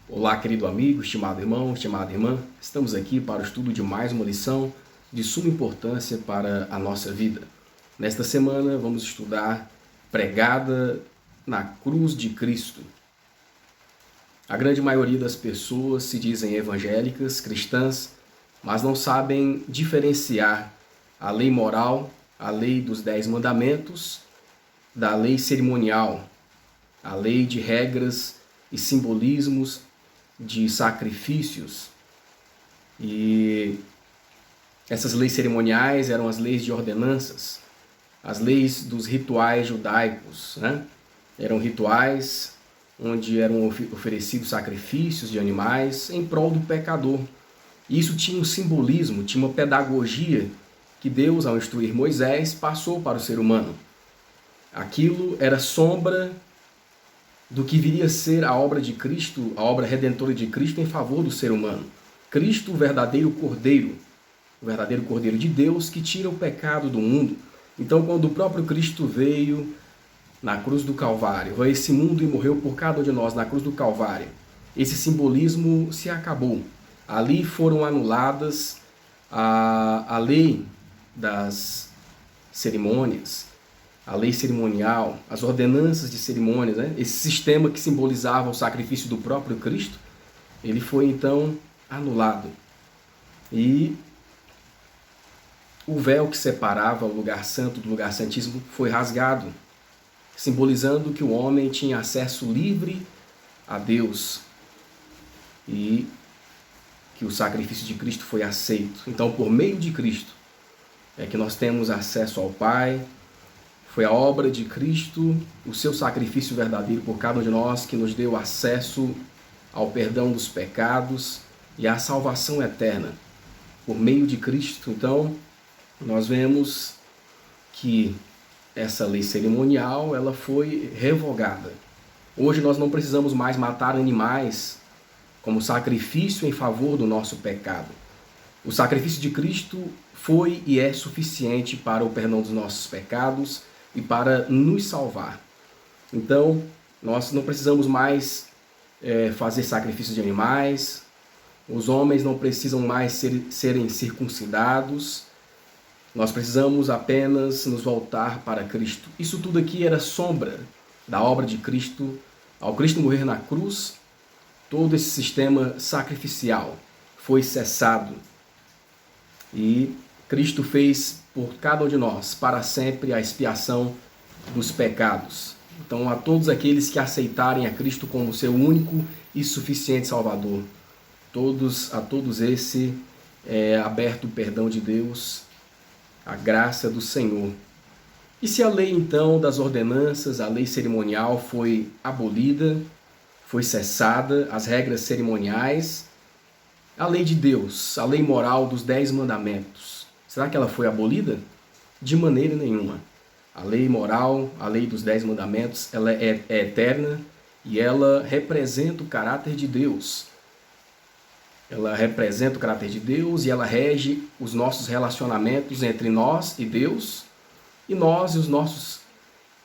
Olá, querido amigo, estimado irmão, estimada irmã. Estamos aqui para o estudo de mais uma lição de suma importância para a nossa vida. Nesta semana vamos estudar Pregada na Cruz de Cristo. A grande maioria das pessoas se dizem evangélicas, cristãs, mas não sabem diferenciar a lei moral, a lei dos 10 mandamentos, da lei cerimonial, a lei de regras e simbolismos, de sacrifícios. E essas leis cerimoniais eram as leis de ordenanças, as leis dos rituais judaicos, né? Eram rituais onde eram oferecidos sacrifícios de animais em prol do pecador. E isso tinha um simbolismo, tinha uma pedagogia que Deus, ao instruir Moisés, passou para o ser humano. Aquilo era sombra do que viria a ser a obra de Cristo, a obra redentora de Cristo em favor do ser humano. Cristo, o verdadeiro Cordeiro de Deus que tira o pecado do mundo. Então, quando o próprio Cristo veio na cruz do Calvário, a esse mundo e morreu por cada um de nós na cruz do Calvário, esse simbolismo se acabou. Ali foram anuladas a lei das cerimônias, a lei cerimonial, as ordenanças de cerimônias, né? Esse sistema que simbolizava o sacrifício do próprio Cristo, ele foi então anulado. E o véu que separava o lugar santo do lugar santíssimo foi rasgado, simbolizando que o homem tinha acesso livre a Deus e que o sacrifício de Cristo foi aceito. Então, por meio de Cristo, é que nós temos acesso ao Pai. Foi a obra de Cristo, o seu sacrifício verdadeiro por cada um de nós, que nos deu acesso ao perdão dos pecados e à salvação eterna. Por meio de Cristo, então, nós vemos que essa lei cerimonial ela foi revogada. Hoje nós não precisamos mais matar animais como sacrifício em favor do nosso pecado. O sacrifício de Cristo foi e é suficiente para o perdão dos nossos pecados e para nos salvar. Então, nós não precisamos mais fazer sacrifícios de animais, os homens não precisam mais serem circuncidados, nós precisamos apenas nos voltar para Cristo. Isso tudo aqui era sombra da obra de Cristo. Ao Cristo morrer na cruz, todo esse sistema sacrificial foi cessado. E Cristo fez por cada um de nós, para sempre, a expiação dos pecados. Então, a todos aqueles que aceitarem a Cristo como seu único e suficiente Salvador, a todos esse é aberto o perdão de Deus, a graça do Senhor. E se a lei, então, das ordenanças, a lei cerimonial foi abolida, foi cessada, as regras cerimoniais, a lei de Deus, a lei moral dos 10 mandamentos, será que ela foi abolida? De maneira nenhuma. A lei moral, a lei dos 10 mandamentos, ela é eterna e ela representa o caráter de Deus. Ela representa o caráter de Deus e ela rege os nossos relacionamentos entre nós e Deus e nós e os nossos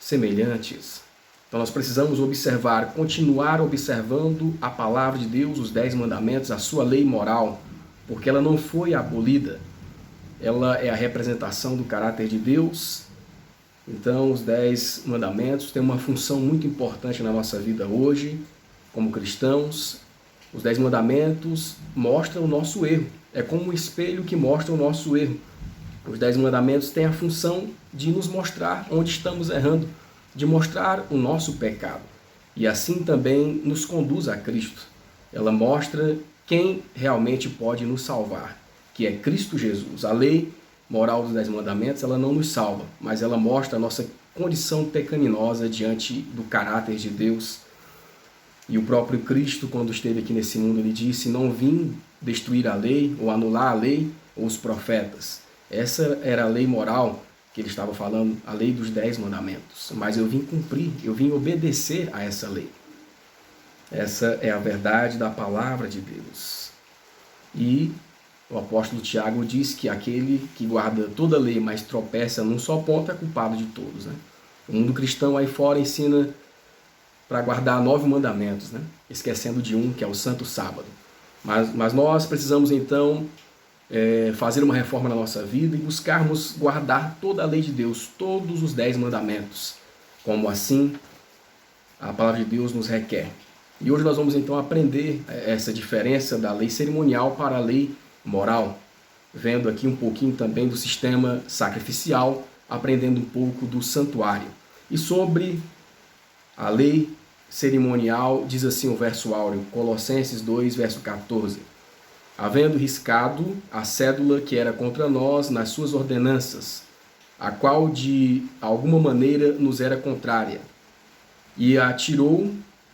semelhantes. Então nós precisamos observar, continuar observando a palavra de Deus, os 10 mandamentos, a sua lei moral, porque ela não foi abolida. Ela é a representação do caráter de Deus. Então, os 10 mandamentos têm uma função muito importante na nossa vida hoje, como cristãos. Os 10 mandamentos mostram o nosso erro. É como um espelho que mostra o nosso erro. Os 10 mandamentos têm a função de nos mostrar onde estamos errando, de mostrar o nosso pecado. E assim também nos conduz a Cristo. Ela mostra quem realmente pode nos salvar, que é Cristo Jesus. A lei moral dos 10 mandamentos, ela não nos salva, mas ela mostra a nossa condição pecaminosa diante do caráter de Deus. E o próprio Cristo, quando esteve aqui nesse mundo, ele disse: não vim destruir a lei, ou anular a lei, ou os profetas. Essa era a lei moral que ele estava falando, a lei dos 10 mandamentos. Mas eu vim cumprir, eu vim obedecer a essa lei. Essa é a verdade da palavra de Deus. E o apóstolo Tiago diz que aquele que guarda toda a lei, mas tropeça num só ponto, é culpado de todos, né? O mundo cristão aí fora ensina para guardar 9 mandamentos, né? Esquecendo de um, que é o Santo Sábado. Mas nós precisamos então fazer uma reforma na nossa vida e buscarmos guardar toda a lei de Deus, todos os 10 mandamentos, como assim a palavra de Deus nos requer. E hoje nós vamos então aprender essa diferença da lei cerimonial para a lei moral, vendo aqui um pouquinho também do sistema sacrificial, aprendendo um pouco do santuário. E sobre a lei cerimonial, diz assim o verso áureo, Colossenses 2, verso 14. Havendo riscado a cédula que era contra nós nas suas ordenanças, a qual de alguma maneira nos era contrária, e a tirou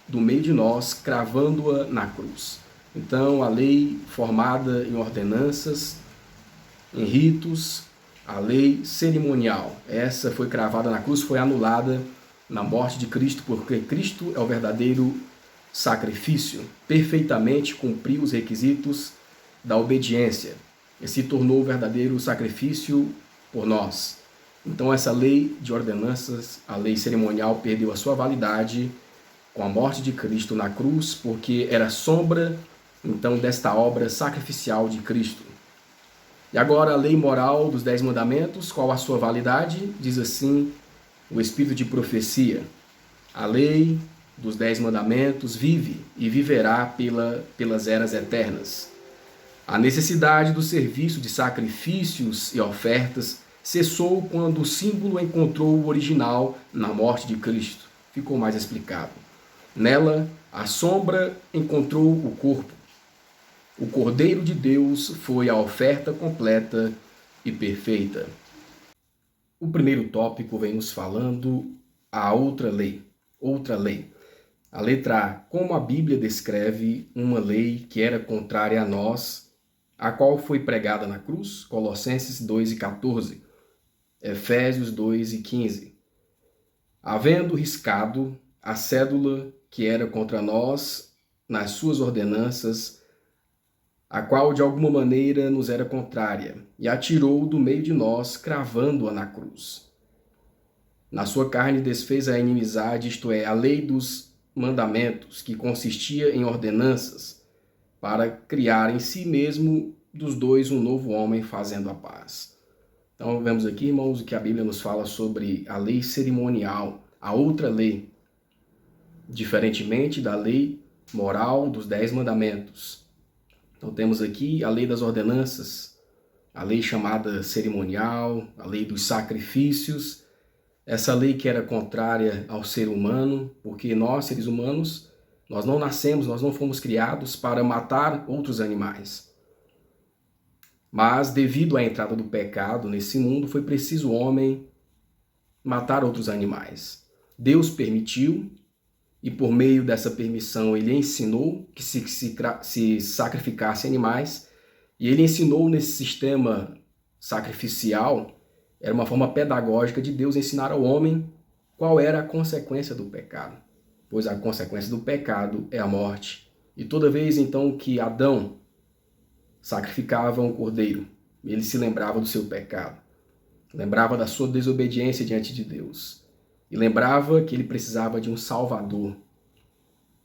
do meio de nós, cravando-a na cruz. Então, a lei formada em ordenanças, em ritos, a lei cerimonial, essa foi cravada na cruz, foi anulada na morte de Cristo, porque Cristo é o verdadeiro sacrifício, perfeitamente cumpriu os requisitos da obediência e se tornou o verdadeiro sacrifício por nós. Então essa lei de ordenanças, a lei cerimonial, perdeu a sua validade com a morte de Cristo na cruz, porque era sombra então desta obra sacrificial de Cristo. E agora a lei moral dos 10 mandamentos, qual a sua validade? Diz assim o Espírito de profecia. A lei dos 10 mandamentos vive e viverá pelas eras eternas. A necessidade do serviço de sacrifícios e ofertas cessou quando o símbolo encontrou o original na morte de Cristo. Ficou mais explicado. Nela, a sombra encontrou o corpo. O Cordeiro de Deus foi a oferta completa e perfeita. O primeiro tópico vem nos falando a outra lei. Outra lei. A letra A. Como a Bíblia descreve uma lei que era contrária a nós, a qual foi pregada na cruz, Colossenses 2 e 14, Efésios 2 e 15. Havendo riscado a cédula que era contra nós nas suas ordenanças, a qual de alguma maneira nos era contrária, e a tirou do meio de nós, cravando-a na cruz. Na sua carne desfez a inimizade, isto é, a lei dos mandamentos, que consistia em ordenanças, para criar em si mesmo dos dois um novo homem, fazendo a paz. Então vemos aqui, irmãos, o que a Bíblia nos fala sobre a lei cerimonial, a outra lei, diferentemente da lei moral dos 10 mandamentos. Então temos aqui a lei das ordenanças, a lei chamada cerimonial, a lei dos sacrifícios, essa lei que era contrária ao ser humano, porque nós, seres humanos, nós não nascemos, nós não fomos criados para matar outros animais. Mas, devido à entrada do pecado nesse mundo, foi preciso o homem matar outros animais. Deus permitiu, e por meio dessa permissão ele ensinou que se sacrificasse animais, e ele ensinou nesse sistema sacrificial, era uma forma pedagógica de Deus ensinar ao homem qual era a consequência do pecado. Pois a consequência do pecado é a morte. E toda vez então que Adão sacrificava um cordeiro, ele se lembrava do seu pecado, lembrava da sua desobediência diante de Deus e lembrava que ele precisava de um Salvador,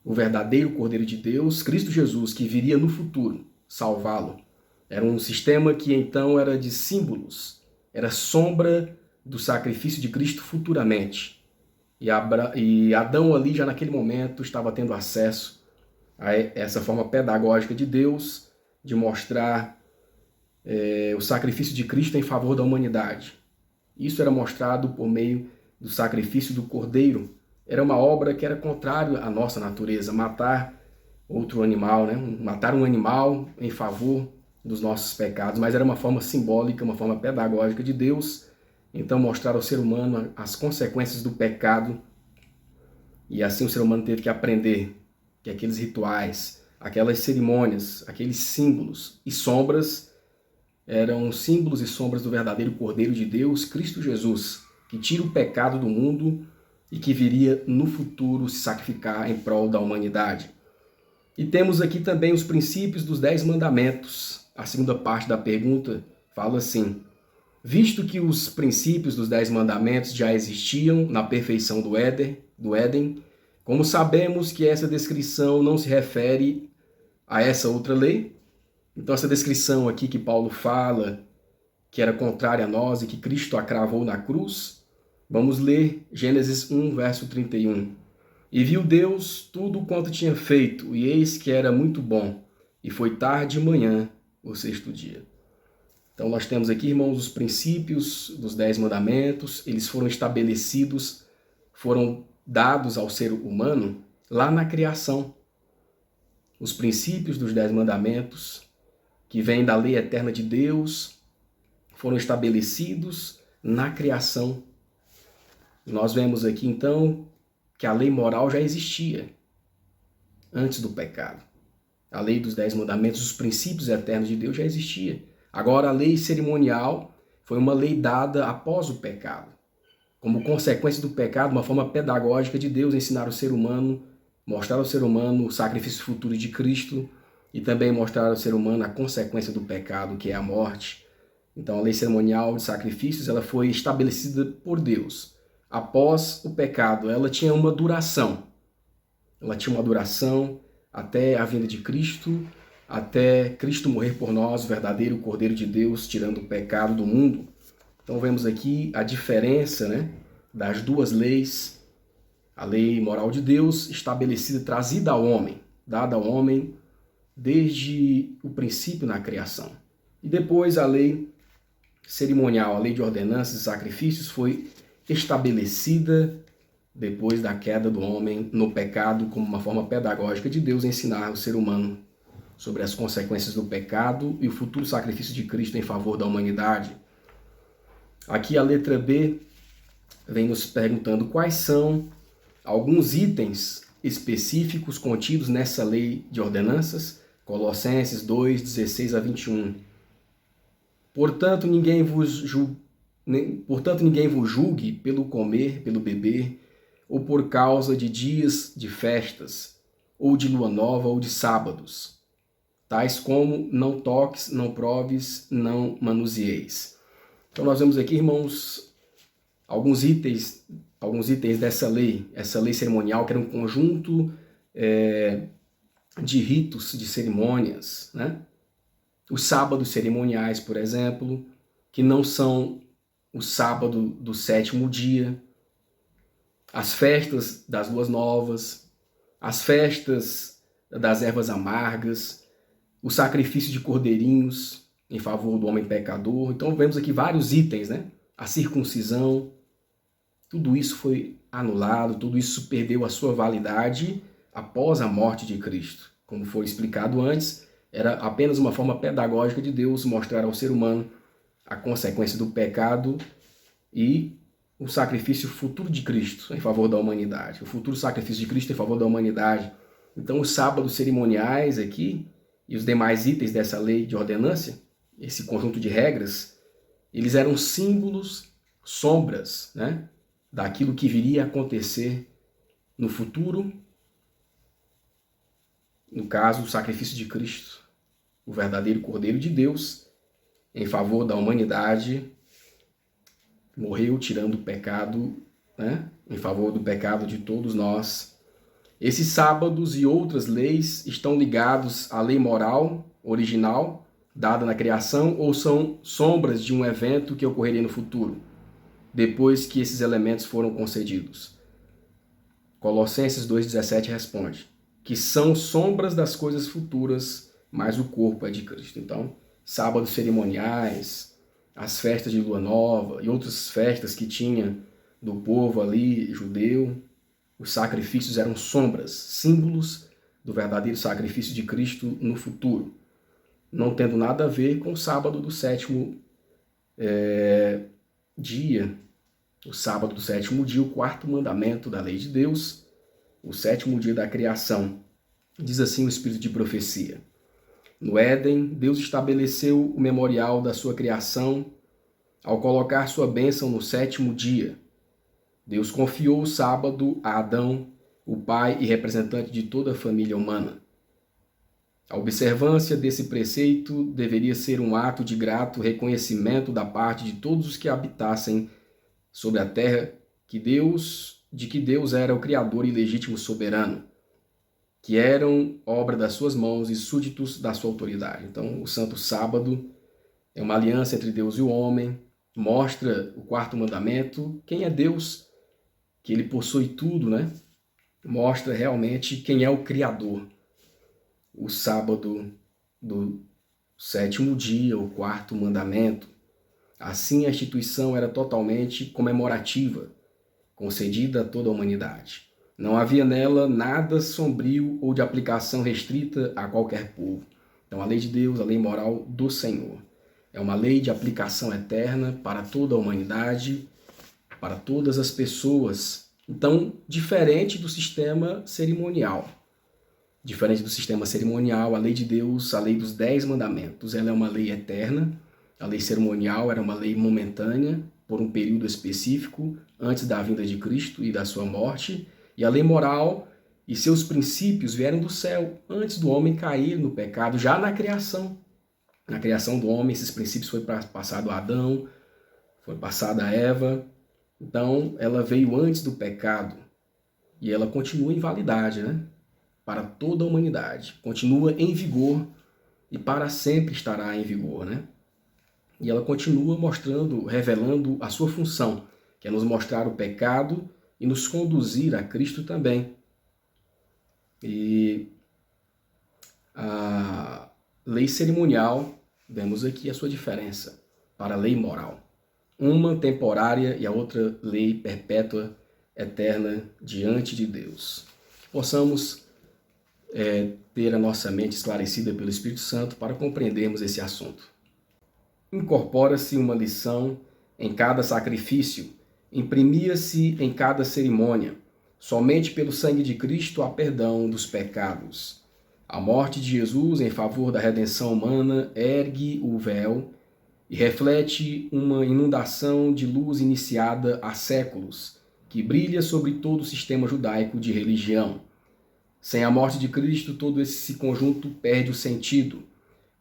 o verdadeiro Cordeiro de Deus, Cristo Jesus, que viria no futuro salvá-lo. Era um sistema que então era de símbolos, era sombra do sacrifício de Cristo futuramente. E Adão ali, já naquele momento, estava tendo acesso a essa forma pedagógica de Deus, de mostrar o sacrifício de Cristo em favor da humanidade. Isso era mostrado por meio do sacrifício do Cordeiro. Era uma obra que era contrária à nossa natureza, matar outro animal, né? Matar um animal em favor dos nossos pecados, mas era uma forma simbólica, uma forma pedagógica de Deus, então mostrar ao ser humano as consequências do pecado, e assim o ser humano teve que aprender que aqueles rituais, aquelas cerimônias, aqueles símbolos e sombras eram símbolos e sombras do verdadeiro Cordeiro de Deus, Cristo Jesus, que tira o pecado do mundo e que viria no futuro se sacrificar em prol da humanidade. E temos aqui também os princípios dos 10 mandamentos. A segunda parte da pergunta fala assim: visto que os princípios dos 10 mandamentos já existiam na perfeição do Éden, Como sabemos que essa descrição não se refere a essa outra lei, então essa descrição aqui que Paulo fala, que era contrária a nós e que Cristo a cravou na cruz, vamos ler Gênesis 1, verso 31. E viu Deus tudo quanto tinha feito, e eis que era muito bom, e foi tarde e manhã, o sexto dia. Então nós temos aqui, irmãos, os princípios dos 10 mandamentos, eles foram estabelecidos, foram dados ao ser humano lá na criação. Os princípios dos 10 mandamentos, que vêm da lei eterna de Deus, foram estabelecidos na criação. Nós vemos aqui, então, que a lei moral já existia antes do pecado. A lei dos 10 mandamentos, os princípios eternos de Deus já existia. Agora, a lei cerimonial foi uma lei dada após o pecado. Como consequência do pecado, uma forma pedagógica de Deus ensinar o ser humano, mostrar ao ser humano o sacrifício futuro de Cristo e também mostrar ao ser humano a consequência do pecado, que é a morte. Então, a lei cerimonial de sacrifícios ela foi estabelecida por Deus. Após o pecado, ela tinha uma duração. Ela tinha uma duração até a vinda de Cristo, até Cristo morrer por nós, o verdadeiro Cordeiro de Deus, tirando o pecado do mundo. Então vemos aqui a diferença, das duas leis. A lei moral de Deus, estabelecida, trazida ao homem, dada ao homem desde o princípio na criação. E depois a lei cerimonial, a lei de ordenanças e sacrifícios foi estabelecida depois da queda do homem no pecado, como uma forma pedagógica de Deus ensinar o ser humano sobre as consequências do pecado e o futuro sacrifício de Cristo em favor da humanidade. Aqui a letra B vem nos perguntando quais são alguns itens específicos contidos nessa lei de ordenanças, Colossenses 2, 16 a 21. Portanto, ninguém vos julgue pelo comer, pelo beber, ou por causa de dias de festas, ou de lua nova, ou de sábados, tais como não toques, não proves, não manusieis. Então nós vemos aqui, irmãos, alguns itens dessa lei, essa lei cerimonial, que era um conjunto de ritos, de cerimônias, Os sábados cerimoniais, por exemplo, que não são o sábado do sétimo dia, as festas das luas novas, as festas das ervas amargas, o sacrifício de cordeirinhos em favor do homem pecador. Então vemos aqui vários itens, A circuncisão, tudo isso foi anulado, tudo isso perdeu a sua validade após a morte de Cristo. Como foi explicado antes, era apenas uma forma pedagógica de Deus mostrar ao ser humano a consequência do pecado e o sacrifício futuro de Cristo em favor da humanidade. O futuro sacrifício de Cristo em favor da humanidade. Então, os sábados cerimoniais aqui e os demais itens dessa lei de ordenância, esse conjunto de regras, eles eram símbolos, sombras, daquilo que viria a acontecer no futuro, no caso, o sacrifício de Cristo, o verdadeiro Cordeiro de Deus, em favor da humanidade, morreu tirando o pecado, em favor do pecado de todos nós. Esses sábados e outras leis estão ligados à lei moral original, dada na criação, ou são sombras de um evento que ocorreria no futuro, depois que esses elementos foram concedidos? Colossenses 2,17 responde que são sombras das coisas futuras, mas o corpo é de Cristo. Então, sábados cerimoniais, as festas de lua nova e outras festas que tinha do povo ali judeu, os sacrifícios eram sombras, símbolos do verdadeiro sacrifício de Cristo no futuro, não tendo nada a ver com o sábado do sétimo dia, o sábado do sétimo dia, o quarto mandamento da lei de Deus, o sétimo dia da criação. Diz assim o Espírito de profecia: no Éden, Deus estabeleceu o memorial da sua criação ao colocar sua bênção no sétimo dia. Deus confiou o sábado a Adão, o pai e representante de toda a família humana. A observância desse preceito deveria ser um ato de grato reconhecimento da parte de todos os que habitassem sobre a terra que Deus de que Deus era o Criador e legítimo soberano, que eram obra das suas mãos e súditos da sua autoridade. Então, o Santo Sábado é uma aliança entre Deus e o homem, mostra o quarto mandamento, quem é Deus, que ele possui tudo, né? Mostra realmente quem é o Criador. O sábado do sétimo dia, o quarto mandamento. Assim, a instituição era totalmente comemorativa, concedida a toda a humanidade. Não havia nela nada sombrio ou de aplicação restrita a qualquer povo. Então, a lei de Deus, a lei moral do Senhor, é uma lei de aplicação eterna para toda a humanidade, para todas as pessoas. Então, diferente do sistema cerimonial. Diferente do sistema cerimonial, a lei de Deus, a lei dos 10 mandamentos, ela é uma lei eterna. A lei cerimonial era uma lei momentânea, por um período específico, antes da vinda de Cristo e da sua morte. E a lei moral e seus princípios vieram do céu, antes do homem cair no pecado, já na criação. Na criação do homem, esses princípios foi passado a Adão, foi passado a Eva. Então, ela veio antes do pecado e ela continua em validade, né? Para toda a humanidade. Continua em vigor e para sempre estará em vigor, né? E ela continua mostrando, revelando a sua função, que é nos mostrar o pecado e nos conduzir a Cristo também. E a lei cerimonial, vemos aqui a sua diferença para a lei moral. Uma temporária e a outra lei perpétua, eterna, diante de Deus. Que possamos ter a nossa mente esclarecida pelo Espírito Santo para compreendermos esse assunto. Incorpora-se uma lição em cada sacrifício, imprimia-se em cada cerimônia. Somente pelo sangue de Cristo há perdão dos pecados. A morte de Jesus em favor da redenção humana ergue o véu e reflete uma inundação de luz iniciada há séculos, que brilha sobre todo o sistema judaico de religião. Sem a morte de Cristo, todo esse conjunto perde o sentido.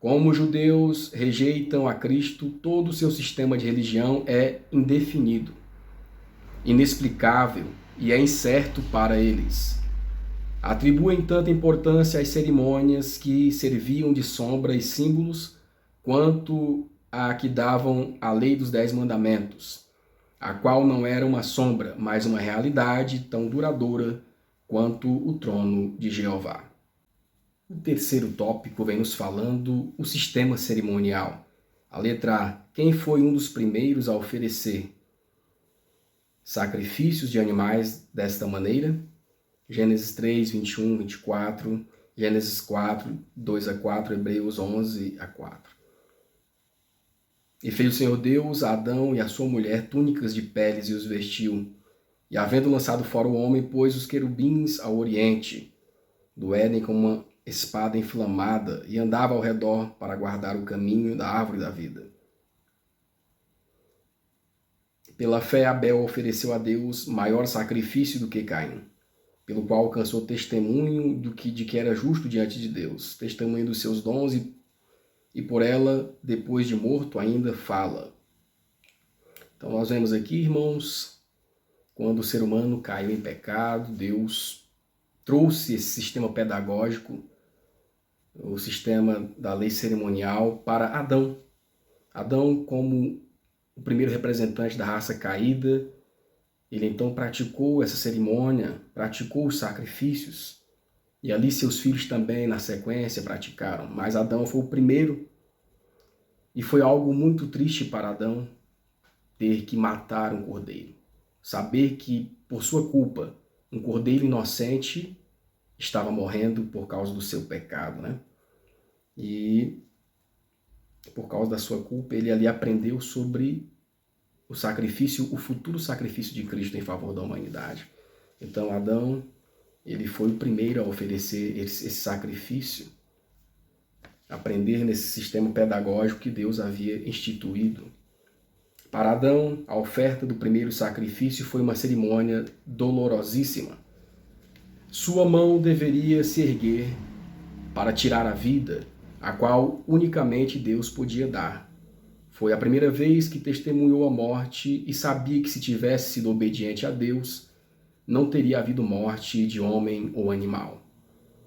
Como os judeus rejeitam a Cristo, todo o seu sistema de religião é indefinido, inexplicável e é incerto para eles. Atribuem tanta importância às cerimônias que serviam de sombra e símbolos, quanto a que davam a lei dos 10 mandamentos, a qual não era uma sombra, mas uma realidade tão duradoura quanto o trono de Jeová. O terceiro tópico vem nos falando o sistema cerimonial. A letra A. Quem foi um dos primeiros a oferecer sacrifícios de animais desta maneira? Gênesis 3, 21, 24, Gênesis 4, 2 a 4, Hebreus 11 a 4. E fez o Senhor Deus a Adão e a sua mulher túnicas de peles e os vestiu. E havendo lançado fora o homem, pôs os querubins ao oriente do Éden com uma espada inflamada e andava ao redor para guardar o caminho da árvore da vida. Pela fé, Abel ofereceu a Deus maior sacrifício do que Caim, pelo qual alcançou testemunho de que era justo diante de Deus, testemunho dos seus dons e por ela, depois de morto, ainda fala. Então nós vemos aqui, irmãos, quando o ser humano caiu em pecado, Deus trouxe esse sistema pedagógico, o sistema da lei cerimonial, para Adão. Adão, como o primeiro representante da raça caída, ele então praticou essa cerimônia, praticou os sacrifícios, e ali seus filhos também, na sequência, praticaram. Mas Adão foi o primeiro, e foi algo muito triste para Adão ter que matar um cordeiro. Saber que, por sua culpa, um cordeiro inocente estava morrendo por causa do seu pecado, né? E por causa da sua culpa, ele ali aprendeu sobre o sacrifício, o futuro sacrifício de Cristo em favor da humanidade. Então, Adão, ele foi o primeiro a oferecer esse sacrifício, aprender nesse sistema pedagógico que Deus havia instituído. Para Adão, a oferta do primeiro sacrifício foi uma cerimônia dolorosíssima. Sua mão deveria se erguer para tirar a vida, a qual unicamente Deus podia dar. Foi a primeira vez que testemunhou a morte e sabia que se tivesse sido obediente a Deus, não teria havido morte de homem ou animal.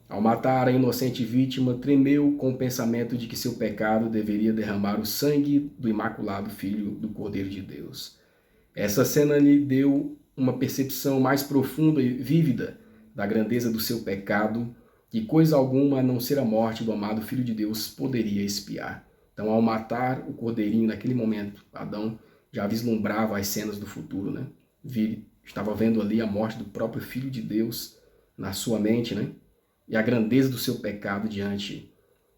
Ao matar a inocente vítima, tremeu com o pensamento de que seu pecado deveria derramar o sangue do imaculado Filho do Cordeiro de Deus. Essa cena lhe deu uma percepção mais profunda e vívida da grandeza do seu pecado, que coisa alguma a não ser a morte do amado Filho de Deus poderia expiar. Então, ao matar o cordeirinho naquele momento, Adão já vislumbrava as cenas do futuro, né? Estava vendo ali a morte do próprio Filho de Deus na sua mente, né? E a grandeza do seu pecado diante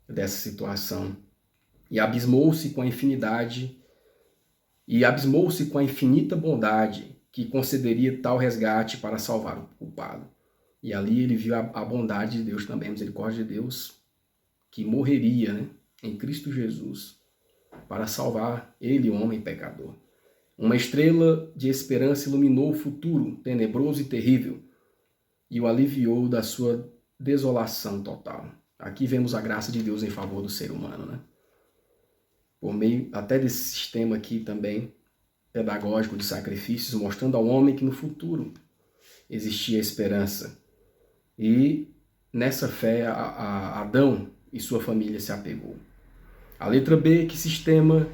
dessa situação. E abismou-se com a infinita bondade que concederia tal resgate para salvar o culpado. E ali ele viu a bondade de Deus também, a misericórdia de Deus, que morreria, né, em Cristo Jesus para salvar ele, o homem pecador. Uma estrela de esperança iluminou o futuro tenebroso e terrível e o aliviou da sua desolação total. Aqui vemos a graça de Deus em favor do ser humano, né? Por meio até desse sistema aqui também pedagógico de sacrifícios, mostrando ao homem que no futuro existia esperança. E nessa fé a Adão e sua família se apegou. A letra B, que sistema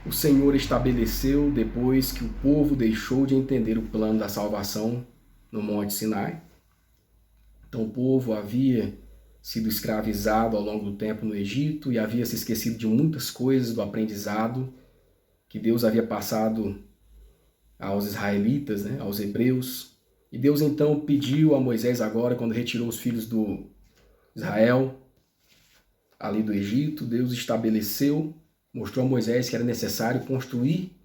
o Senhor estabeleceu depois que o povo deixou de entender o plano da salvação no Monte Sinai. Então o povo havia sido escravizado ao longo do tempo no Egito e havia se esquecido de muitas coisas do aprendizado que Deus havia passado aos israelitas, né, aos hebreus. E Deus então pediu a Moisés agora, quando retirou os filhos do Israel ali do Egito, Deus estabeleceu, mostrou a Moisés que era necessário construir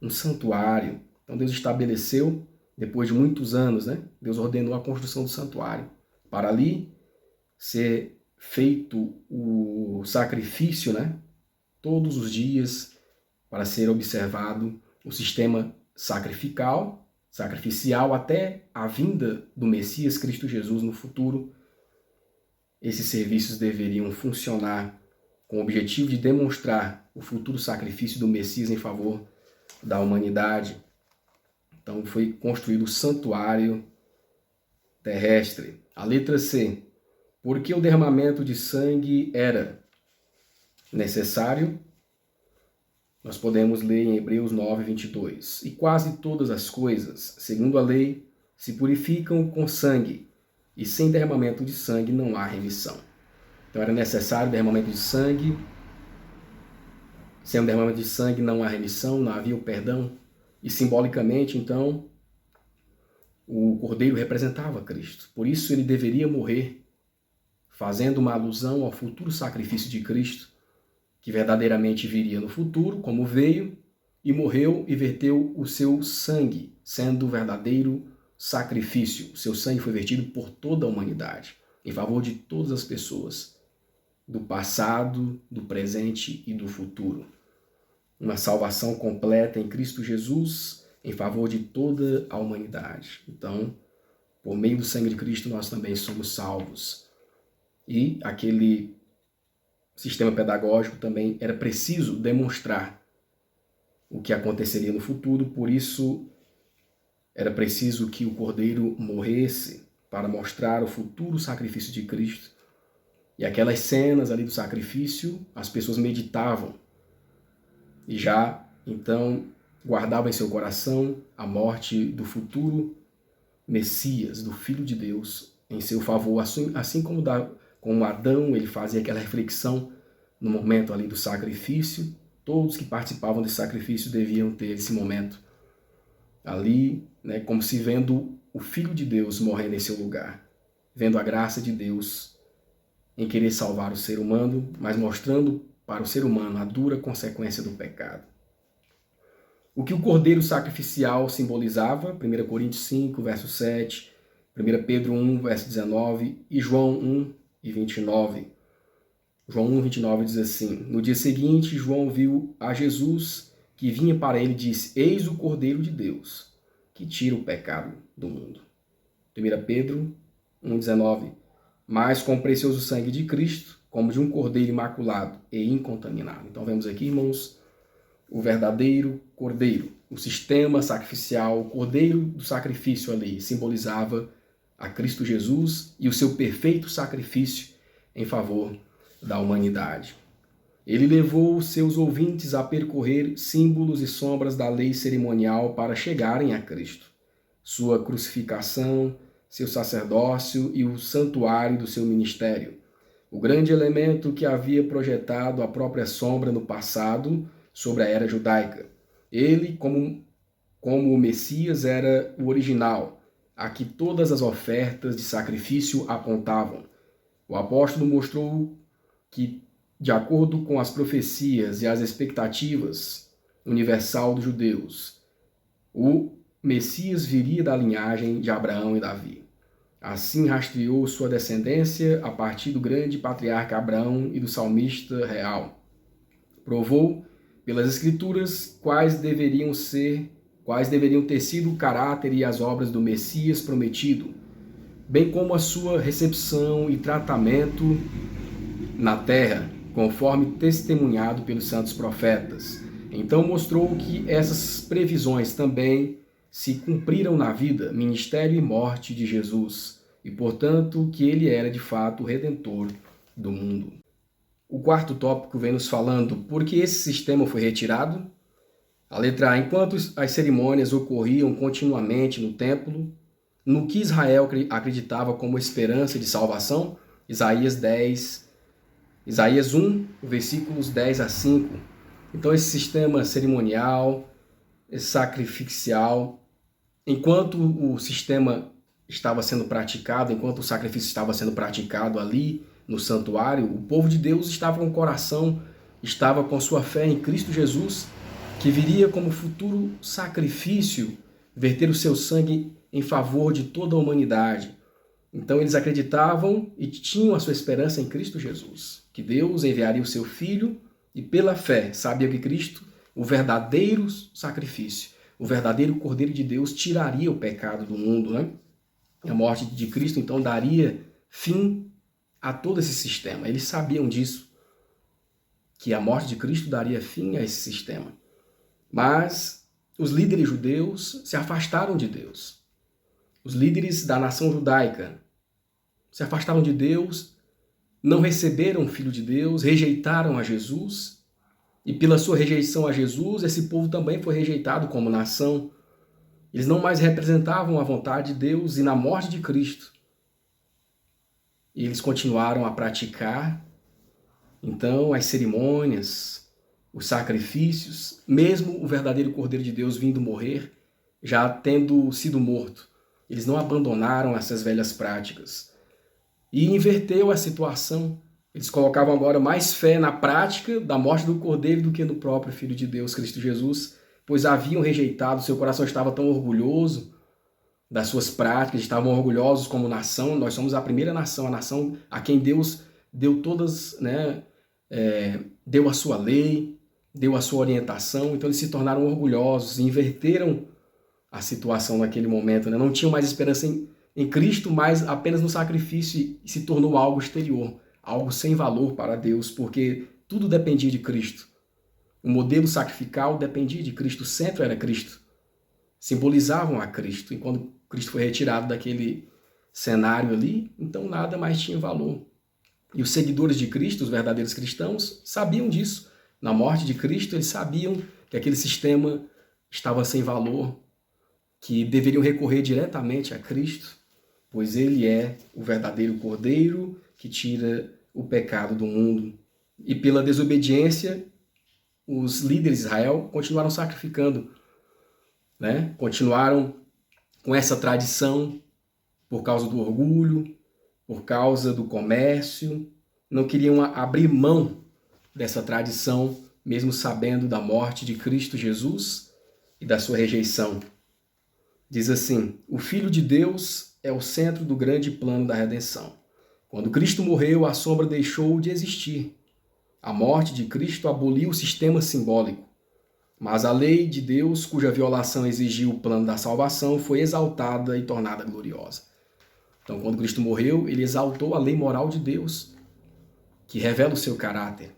um santuário. Então Deus estabeleceu, depois de muitos anos, né, Deus ordenou a construção do santuário, para ali ser feito o sacrifício, né, todos os dias, para ser observado o sistema sacrificial até a vinda do Messias Cristo Jesus no futuro. Esses serviços deveriam funcionar com o objetivo de demonstrar o futuro sacrifício do Messias em favor da humanidade. Então foi construído o santuário terrestre. A letra C. Porque o derramamento de sangue era necessário? Nós podemos ler em Hebreus 9, 22. E quase todas as coisas, segundo a lei, se purificam com sangue, e sem derramamento de sangue não há remissão. Então era necessário derramamento de sangue. Sem o derramamento de sangue não há remissão, não havia o perdão. E simbolicamente, então, o cordeiro representava Cristo. Por isso ele deveria morrer, fazendo uma alusão ao futuro sacrifício de Cristo, que verdadeiramente viria no futuro, como veio, e morreu e verteu o seu sangue, sendo o verdadeiro sacrifício. O seu sangue foi vertido por toda a humanidade, em favor de todas as pessoas, do passado, do presente e do futuro. Uma salvação completa em Cristo Jesus, em favor de toda a humanidade. Então, por meio do sangue de Cristo, nós também somos salvos. E aquele sistema pedagógico também era preciso demonstrar o que aconteceria no futuro, por isso era preciso que o cordeiro morresse para mostrar o futuro sacrifício de Cristo. E aquelas cenas ali do sacrifício, as pessoas meditavam e já então guardavam em seu coração a morte do futuro Messias, do Filho de Deus, em seu favor, assim como Adão, ele fazia aquela reflexão no momento ali do sacrifício. Todos que participavam desse sacrifício deviam ter esse momento ali, né, como se vendo o Filho de Deus morrendo em seu lugar, vendo a graça de Deus em querer salvar o ser humano, mas mostrando para o ser humano a dura consequência do pecado. O que o cordeiro sacrificial simbolizava, 1 Coríntios 5, verso 7, 1 Pedro 1, verso 19 e João 1 e 29. João 1, 29 diz assim: No dia seguinte, João viu a Jesus que vinha para ele e disse: Eis o Cordeiro de Deus, que tira o pecado do mundo. 1 Pedro 1, 19. Mas com o precioso sangue de Cristo, como de um cordeiro imaculado e incontaminado. Então vemos aqui, irmãos, o verdadeiro cordeiro. o sistema sacrificial, o cordeiro do sacrifício ali, simbolizava a Cristo Jesus e o seu perfeito sacrifício em favor da humanidade. Ele levou seus ouvintes a percorrer símbolos e sombras da lei cerimonial para chegarem a Cristo. Sua crucificação, seu sacerdócio e o santuário do seu ministério. O grande elemento que havia projetado a própria sombra no passado sobre a era judaica. Ele, como o Messias, era o original, a que todas as ofertas de sacrifício apontavam. O apóstolo mostrou que, de acordo com as profecias e as expectativas universal dos judeus, o Messias viria da linhagem de Abraão e Davi. Assim rastreou sua descendência a partir do grande patriarca Abraão e do salmista real. Provou pelas Escrituras quais deveriam ter sido o caráter e as obras do Messias prometido, bem como a sua recepção e tratamento na terra, conforme testemunhado pelos santos profetas. Então mostrou que essas previsões também se cumpriram na vida, ministério e morte de Jesus, e portanto que ele era de fato o Redentor do mundo. O quarto tópico vem nos falando por que esse sistema foi retirado. A letra A, enquanto as cerimônias ocorriam continuamente no templo, no que Israel acreditava como esperança de salvação, Isaías 1, versículos 10 a 5. Então esse sistema cerimonial, sacrificial, enquanto o sistema estava sendo praticado, enquanto o sacrifício estava sendo praticado ali no santuário, o povo de Deus estava com o coração, estava com sua fé em Cristo Jesus, que viria como futuro sacrifício verter o seu sangue em favor de toda a humanidade. Então eles acreditavam e tinham a sua esperança em Cristo Jesus, que Deus enviaria o seu Filho e pela fé sabiam que Cristo, o verdadeiro sacrifício, o verdadeiro Cordeiro de Deus, tiraria o pecado do mundo, né? A morte de Cristo, então, daria fim a todo esse sistema. Eles sabiam disso, que a morte de Cristo daria fim a esse sistema. Mas os líderes judeus se afastaram de Deus. Os líderes da nação judaica se afastaram de Deus, não receberam o Filho de Deus, rejeitaram a Jesus, e pela sua rejeição a Jesus, esse povo também foi rejeitado como nação. Eles não mais representavam a vontade de Deus, e na morte de Cristo, eles continuaram a praticar, então, as cerimônias, os sacrifícios, mesmo o verdadeiro Cordeiro de Deus vindo morrer, já tendo sido morto. Eles não abandonaram essas velhas práticas. E inverteu a situação. Eles colocavam agora mais fé na prática da morte do Cordeiro do que no próprio Filho de Deus, Cristo Jesus, pois haviam rejeitado, seu coração estava tão orgulhoso das suas práticas, estavam orgulhosos como nação. Nós somos a primeira nação, a nação a quem Deus deu todas, deu a sua lei, deu a sua orientação. Então eles se tornaram orgulhosos, inverteram a situação naquele momento, né? Não tinham mais esperança em Cristo, mas apenas no sacrifício, e se tornou algo exterior, algo sem valor para Deus, porque tudo dependia de Cristo. O modelo sacrificial dependia de Cristo, o centro era Cristo. Simbolizavam a Cristo, e quando Cristo foi retirado daquele cenário ali, então nada mais tinha valor. E os seguidores de Cristo, os verdadeiros cristãos, sabiam disso. Na morte de Cristo, eles sabiam que aquele sistema estava sem valor, que deveriam recorrer diretamente a Cristo, pois ele é o verdadeiro Cordeiro que tira o pecado do mundo. E pela desobediência, os líderes de Israel continuaram sacrificando, continuaram com essa tradição por causa do orgulho, por causa do comércio, não queriam abrir mão dessa tradição, mesmo sabendo da morte de Cristo Jesus e da sua rejeição. Diz assim: o Filho de Deus é o centro do grande plano da redenção. Quando Cristo morreu, a sombra deixou de existir. A morte de Cristo aboliu o sistema simbólico. Mas a lei de Deus, cuja violação exigiu o plano da salvação, foi exaltada e tornada gloriosa. Então, quando Cristo morreu, ele exaltou a lei moral de Deus, que revela o seu caráter.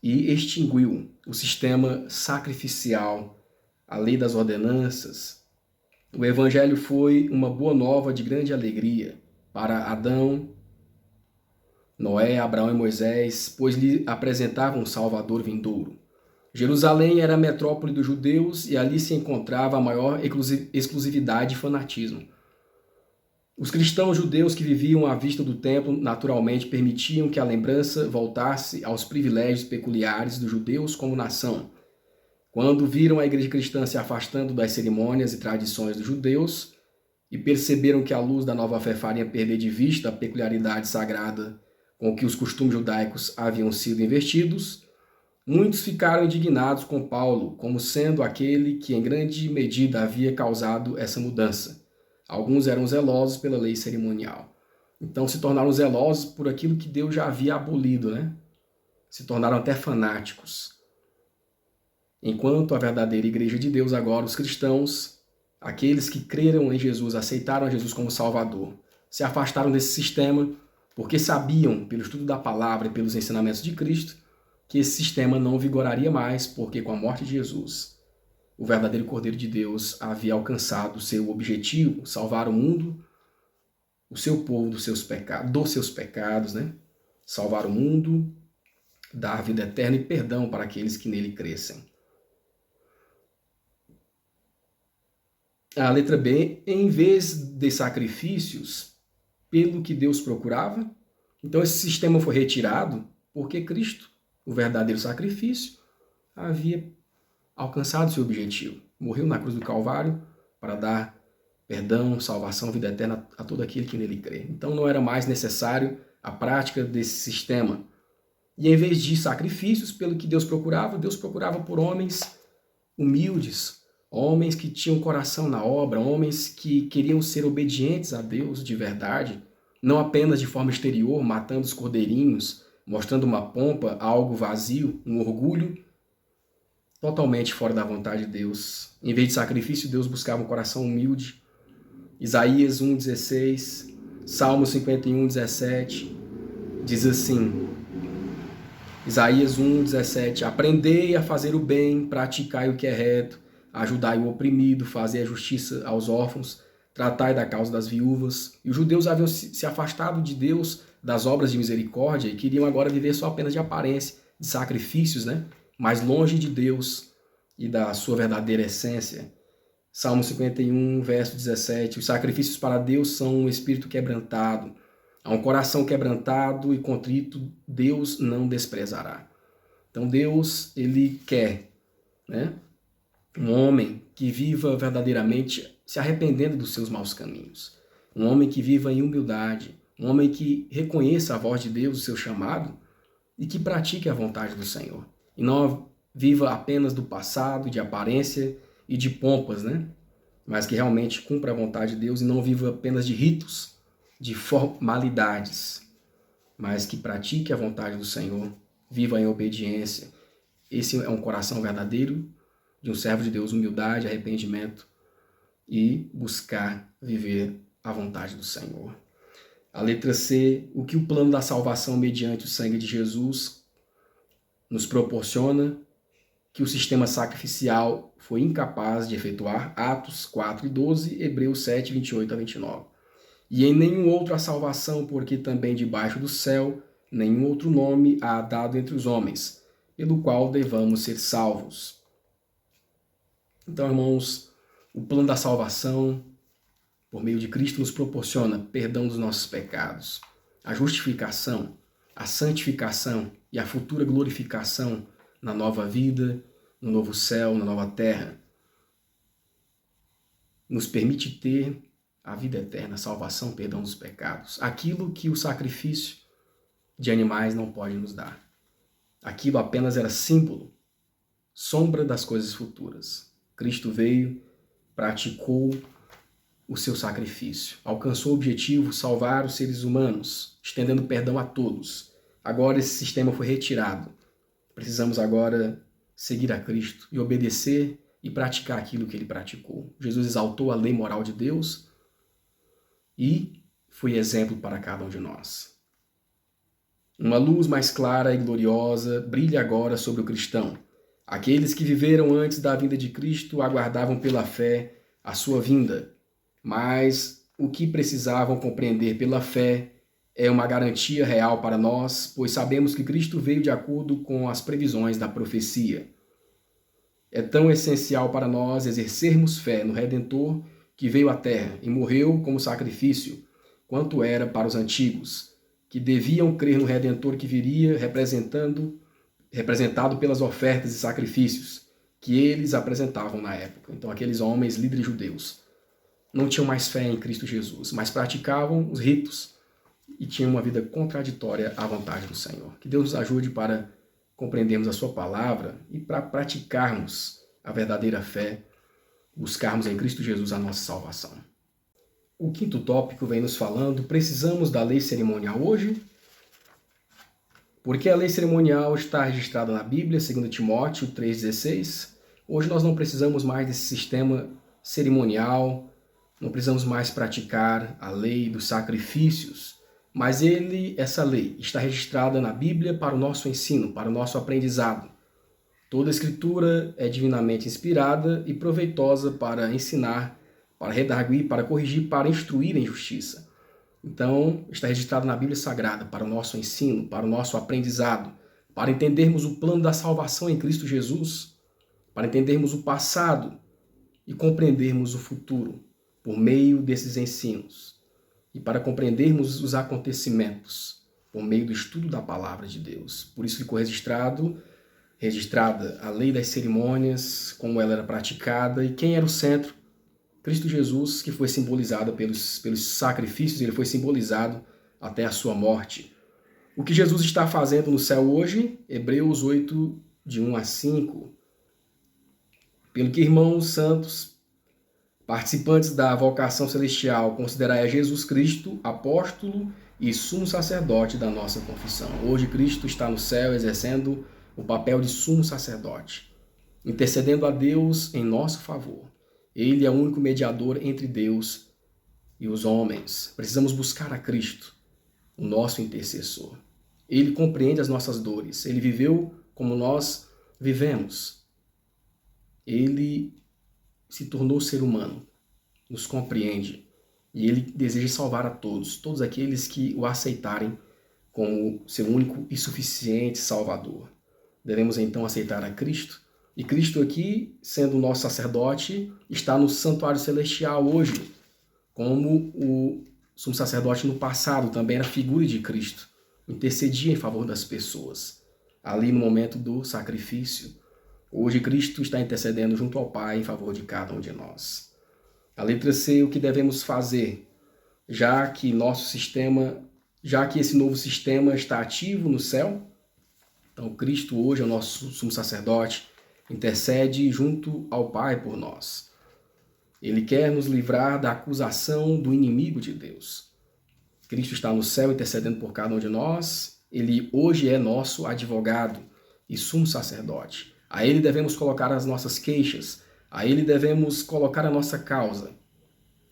e extinguiu o sistema sacrificial, a lei das ordenanças. O Evangelho foi uma boa nova de grande alegria para Adão, Noé, Abraão e Moisés, pois lhe apresentavam um Salvador vindouro. Jerusalém era a metrópole dos judeus e ali se encontrava a maior exclusividade e fanatismo. Os cristãos judeus que viviam à vista do templo naturalmente permitiam que a lembrança voltasse aos privilégios peculiares dos judeus como nação. Quando viram a igreja cristã se afastando das cerimônias e tradições dos judeus e perceberam que a luz da nova fé faria perder de vista a peculiaridade sagrada com que os costumes judaicos haviam sido investidos, muitos ficaram indignados com Paulo, como sendo aquele que em grande medida havia causado essa mudança. Alguns eram zelosos pela lei cerimonial. Então se tornaram zelosos por aquilo que Deus já havia abolido, né? Se tornaram até fanáticos. Enquanto a verdadeira igreja de Deus agora, os cristãos, aqueles que creram em Jesus, aceitaram a Jesus como Salvador, se afastaram desse sistema porque sabiam, pelo estudo da palavra e pelos ensinamentos de Cristo, que esse sistema não vigoraria mais, porque com a morte de Jesus, o verdadeiro Cordeiro de Deus havia alcançado o seu objetivo, salvar o mundo, o seu povo dos seus pecados, né? Salvar o mundo, dar vida eterna e perdão para aqueles que nele crescem. A letra B, em vez de sacrifícios, pelo que Deus procurava. Então esse sistema foi retirado porque Cristo, o verdadeiro sacrifício, havia alcançado seu objetivo. Morreu na cruz do Calvário para dar perdão, salvação, vida eterna a todo aquele que nele crê. Então não era mais necessário a prática desse sistema. E em vez de sacrifícios, pelo que Deus procurava por homens humildes, homens que tinham coração na obra, homens que queriam ser obedientes a Deus de verdade, não apenas de forma exterior, matando os cordeirinhos, mostrando uma pompa, algo vazio, um orgulho, totalmente fora da vontade de Deus. Em vez de sacrifício, Deus buscava um coração humilde. Isaías 1,16, Salmo 51,17, diz assim, Isaías 1,17, aprendei a fazer o bem, praticai o que é reto, ajudai o oprimido, fazei a justiça aos órfãos, tratai da causa das viúvas. E os judeus haviam se afastado de Deus, das obras de misericórdia, e queriam agora viver só apenas de aparência, de sacrifícios, né? Mas longe de Deus e da sua verdadeira essência. Salmo 51, verso 17, os sacrifícios para Deus são um espírito quebrantado. A um coração quebrantado e contrito, Deus não desprezará. Então Deus, ele quer, né? Um homem que viva verdadeiramente se arrependendo dos seus maus caminhos. Um homem que viva em humildade. Um homem que reconheça a voz de Deus, o seu chamado, e que pratique a vontade do Senhor. E não viva apenas do passado, de aparência e de pompas, né? Mas que realmente cumpra a vontade de Deus e não viva apenas de ritos, de formalidades, mas que pratique a vontade do Senhor, viva em obediência. Esse é um coração verdadeiro de um servo de Deus, humildade, arrependimento e buscar viver a vontade do Senhor. A letra C, o que o plano da salvação mediante o sangue de Jesus nos proporciona, que o sistema sacrificial foi incapaz de efetuar, Atos 4:12, Hebreus 7:28-29. E em nenhum outro há salvação, porque também debaixo do céu nenhum outro nome há dado entre os homens, pelo qual devamos ser salvos. Então, irmãos, o plano da salvação, por meio de Cristo, nos proporciona perdão dos nossos pecados, a justificação, a santificação e a futura glorificação na nova vida, no novo céu, na nova terra. Nos permite ter a vida eterna, a salvação, perdão dos pecados. Aquilo que o sacrifício de animais não pode nos dar. Aquilo apenas era símbolo, sombra das coisas futuras. Cristo veio, praticou o seu sacrifício, alcançou o objetivo, salvar os seres humanos, estendendo perdão a todos. Agora esse sistema foi retirado. Precisamos agora seguir a Cristo e obedecer e praticar aquilo que ele praticou. Jesus exaltou a lei moral de Deus e foi exemplo para cada um de nós. Uma luz mais clara e gloriosa brilha agora sobre o cristão. Aqueles que viveram antes da vinda de Cristo aguardavam pela fé a sua vinda, mas o que precisavam compreender pela fé é uma garantia real para nós, pois sabemos que Cristo veio de acordo com as previsões da profecia. É tão essencial para nós exercermos fé no Redentor que veio à Terra e morreu como sacrifício, quanto era para os antigos, que deviam crer no Redentor que viria representado pelas ofertas e sacrifícios que eles apresentavam na época. Então aqueles homens líderes judeus não tinham mais fé em Cristo Jesus, mas praticavam os ritos e tinham uma vida contraditória à vontade do Senhor. Que Deus nos ajude para compreendermos a sua palavra e para praticarmos a verdadeira fé, buscarmos em Cristo Jesus a nossa salvação. O quinto tópico vem nos falando: precisamos da lei cerimonial hoje? Porque a lei cerimonial está registrada na Bíblia, 2 Timóteo 3,16. Hoje nós não precisamos mais desse sistema cerimonial, não precisamos mais praticar a lei dos sacrifícios, mas essa lei está registrada na Bíblia para o nosso ensino, para o nosso aprendizado. Toda a Escritura é divinamente inspirada e proveitosa para ensinar, para redarguir, para corrigir, para instruir em justiça. Então, está registrado na Bíblia Sagrada para o nosso ensino, para o nosso aprendizado, para entendermos o plano da salvação em Cristo Jesus, para entendermos o passado e compreendermos o futuro por meio desses ensinos, e para compreendermos os acontecimentos por meio do estudo da palavra de Deus. Por isso ficou registrada a lei das cerimônias, como ela era praticada e quem era o centro. Cristo Jesus, que foi simbolizado pelos sacrifícios, ele foi simbolizado até a sua morte. O que Jesus está fazendo no céu hoje? Hebreus 8, de 1 a 5. Pelo que, irmãos santos, participantes da vocação celestial, considerai a Jesus Cristo, apóstolo e sumo sacerdote da nossa confissão. Hoje Cristo está no céu exercendo o papel de sumo sacerdote, intercedendo a Deus em nosso favor. Ele é o único mediador entre Deus e os homens. Precisamos buscar a Cristo, o nosso intercessor. Ele compreende as nossas dores. Ele viveu como nós vivemos. Ele se tornou ser humano, nos compreende. E ele deseja salvar a todos aqueles que o aceitarem como seu único e suficiente Salvador. Devemos então aceitar a Cristo. E Cristo aqui, sendo o nosso sacerdote, está no santuário celestial hoje, como o sumo sacerdote no passado também era figura de Cristo, intercedia em favor das pessoas, ali no momento do sacrifício. Hoje Cristo está intercedendo junto ao Pai em favor de cada um de nós. A letra C, o que devemos fazer, já que esse novo sistema está ativo no céu? Então Cristo hoje é o nosso sumo sacerdote, intercede junto ao Pai por nós. Ele quer nos livrar da acusação do inimigo de Deus. Cristo está no céu intercedendo por cada um de nós. Ele hoje é nosso advogado e sumo sacerdote. A ele devemos colocar as nossas queixas, a ele devemos colocar a nossa causa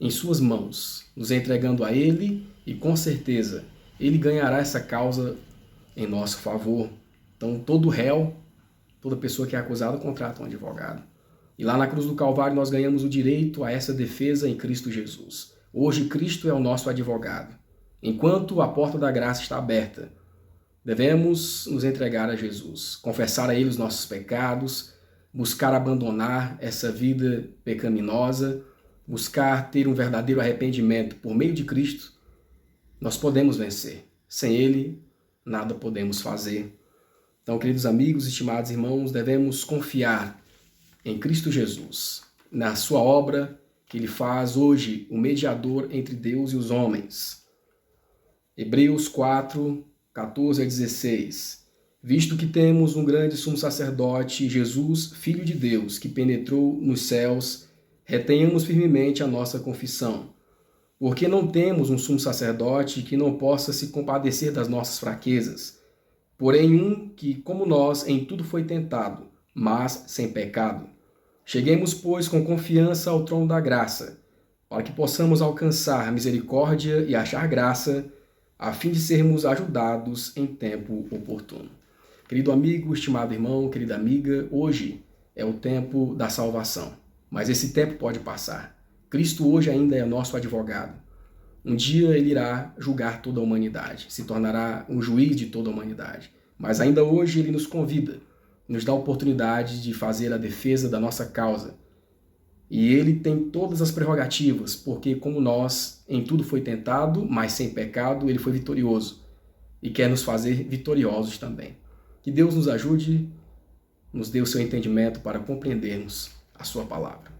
em suas mãos, nos entregando a ele e com certeza ele ganhará essa causa em nosso favor. Então todo réu, toda pessoa que é acusada contrata um advogado. E lá na cruz do Calvário nós ganhamos o direito a essa defesa em Cristo Jesus. Hoje Cristo é o nosso advogado. Enquanto a porta da graça está aberta, devemos nos entregar a Jesus, confessar a Ele os nossos pecados, buscar abandonar essa vida pecaminosa, buscar ter um verdadeiro arrependimento por meio de Cristo. Nós podemos vencer. Sem Ele, nada podemos fazer. Então, queridos amigos, estimados irmãos, devemos confiar em Cristo Jesus, na sua obra que Ele faz hoje, o mediador entre Deus e os homens. Hebreus 4, 14 a 16. Visto que temos um grande sumo sacerdote, Jesus, Filho de Deus, que penetrou nos céus, retenhamos firmemente a nossa confissão. Porque não temos um sumo sacerdote que não possa se compadecer das nossas fraquezas, porém um que, como nós, em tudo foi tentado, mas sem pecado. Cheguemos, pois, com confiança ao trono da graça, para que possamos alcançar misericórdia e achar graça, a fim de sermos ajudados em tempo oportuno. Querido amigo, estimado irmão, querida amiga, hoje é o tempo da salvação, mas esse tempo pode passar. Cristo hoje ainda é nosso advogado. Um dia ele irá julgar toda a humanidade, se tornará um juiz de toda a humanidade. Mas ainda hoje ele nos convida, nos dá a oportunidade de fazer a defesa da nossa causa. E ele tem todas as prerrogativas, porque como nós, em tudo foi tentado, mas sem pecado, ele foi vitorioso. E quer nos fazer vitoriosos também. Que Deus nos ajude, nos dê o seu entendimento para compreendermos a sua palavra.